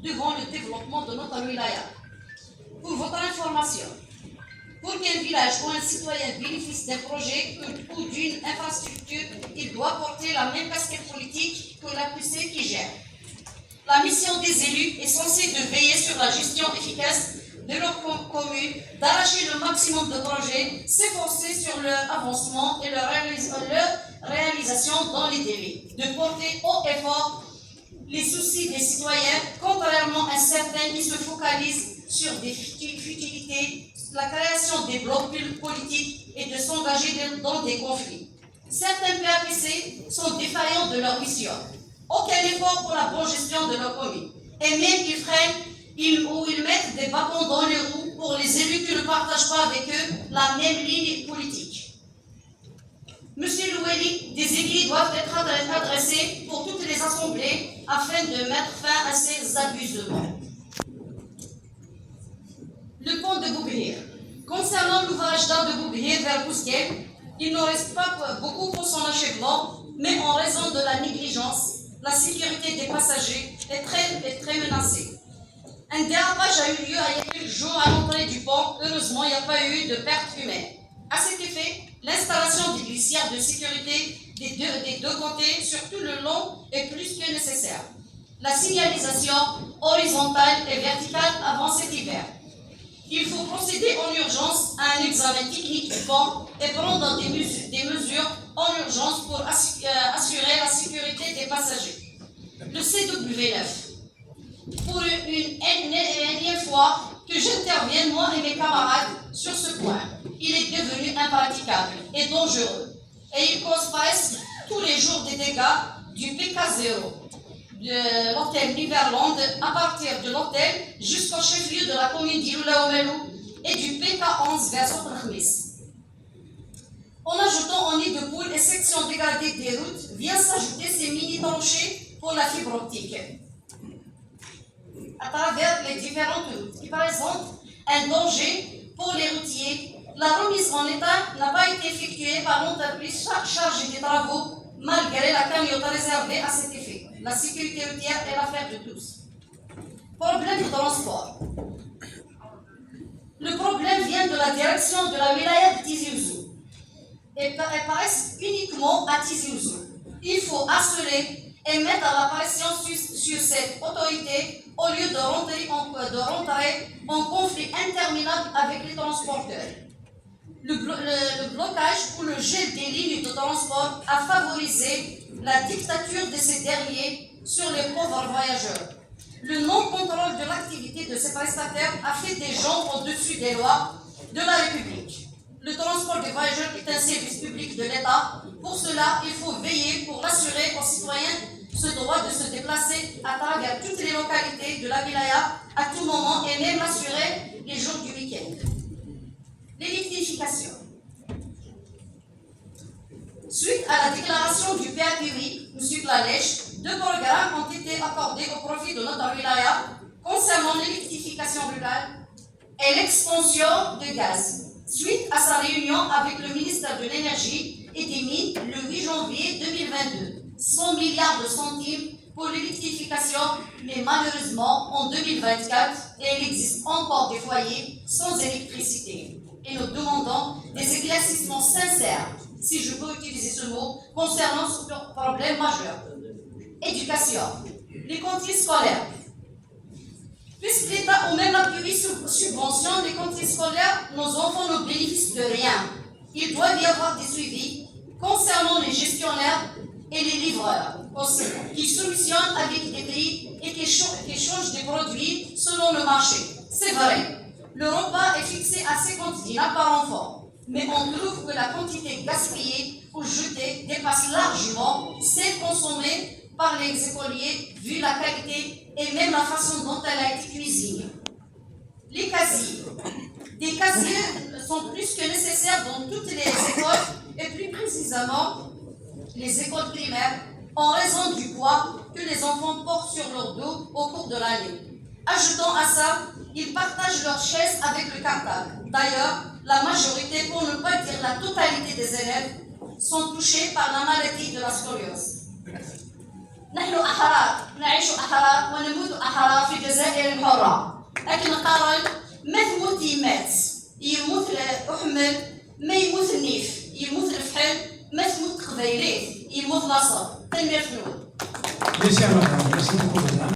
devant le développement de notre wilaya. Pour votre information, pour qu'un village ou un citoyen bénéficie d'un projet ou d'une infrastructure, il doit porter la même casquette politique que la QC qui gère. La mission des élus est censée de veiller sur la gestion efficace de leur commune, d'arracher le maximum de projets, s'efforcer sur leur avancement et leur réalisation dans les délais, de porter haut et fort les soucis des citoyens, contrairement à certains qui se focalisent sur des futilités, la création des blocs politiques et de s'engager dans des conflits. Certains PAPC sont défaillants de leur mission. Aucun effort pour la bonne gestion de leur commune. Et même ils freinent ou ils mettent des bâtons dans les roues pour les élus qui ne partagent pas avec eux la même ligne politique. Monsieur Loueli, des aiguilles doivent être adressées pour toutes les assemblées afin de mettre fin à ces abusements. Le pont de Boubhir. Concernant l'ouvrage d'art de Boubhir vers Bousquet, il ne reste pas beaucoup pour son achèvement, mais en raison de la négligence, la sécurité des passagers est très menacée. Un dérapage a eu lieu il y a quelques jours à l'entrée du pont. Heureusement, il n'y a pas eu de pertes humaines. À cet effet, l'installation des glissières de sécurité des deux côtés sur tout le long est plus que nécessaire. La signalisation horizontale et verticale avant cet hiver. Il faut procéder en urgence à un examen technique du pont et prendre des mesures en urgence pour assurer la sécurité des passagers. Le CW9. Pour une énième fois que j'intervienne, moi et mes camarades, sur ce point, il est devenu impraticable et dangereux. Et il cause presque tous les jours des dégâts du PK0, de l'hôtel Niverland, à partir de l'hôtel jusqu'au chef-lieu de la commune d'Iloula-Omelou et du PK11 vers Sotrakhmis. En ajoutant en nid de poule et sections dégradées des routes, vient s'ajouter ces mini-tranchées pour la fibre optique à travers les différentes routes qui présentent un danger pour les routiers. La remise en état n'a pas été effectuée par l'entreprise chargée des travaux malgré la cagnotte réservée à cet effet. La sécurité routière est l'affaire de tous. Problème de transport. Le problème vient de la direction de la wilaya de Tizi Ouzou et passe uniquement à Tizi Ouzou. Il faut assurer et mettre la pression sur cette autorité au lieu de rentrer en conflit interminable avec les transporteurs. Le blocage ou le gel des lignes de transport a favorisé la dictature de ces derniers sur les pauvres voyageurs. Le non-contrôle de l'activité de ces prestataires a fait des gens au-dessus des lois de la République. Le transport des voyageurs est un service public de l'État. Pour cela, il faut veiller pour assurer aux citoyens ce droit de se déplacer à travers toutes les localités de la wilaya à tout moment et même l'assurer les jours du week-end. L'électrification. Suite à la déclaration du PAPUI, M. Klalech, 2 programmes ont été accordés au profit de notre wilaya concernant l'électrification rurale et l'expansion de gaz. Suite à sa réunion avec le ministère de l'Énergie et des Mines le 8 janvier 2022, 100 milliards de centimes pour l'électrification, mais malheureusement, en 2024, il existe encore des foyers sans électricité. Et nous demandons des éclaircissements sincères, si je peux utiliser ce mot, concernant ce problème majeur. Éducation. Les cantines scolaires. Puisque l'État ou même l'appui subventionne les cantines scolaires, nos enfants ne bénéficient de rien. Il doit y avoir des suivis concernant les gestionnaires et les livreurs aussi, qui solutionnent avec des prix et qui changent des produits selon le marché. C'est vrai, le repas est fixé à 50 dinars par enfant, mais on trouve que la quantité gaspillée ou jetée dépasse largement celle consommée par les écoliers vu la qualité et même la façon dont elle a été cuisinée. Les casiers. Des casiers sont plus que nécessaires dans toutes les écoles et plus précisément les écoles primaires en raison du poids que les enfants portent sur leur dos au cours de l'année. Ajoutant à ça, ils partagent leurs chaises avec le cartable. D'ailleurs, la majorité, pour ne pas dire la totalité des élèves, sont touchés par la maladie de la scoliose. نحن أحرار، نعيش أحرار ونموت أحرار في جزائر حرة. لكن قارن ما تموت يمات، يموت أحمل، ما يموت النيف، يموت الفحل، ما تموت قبيلات، يموت نصر. تنمية فنون.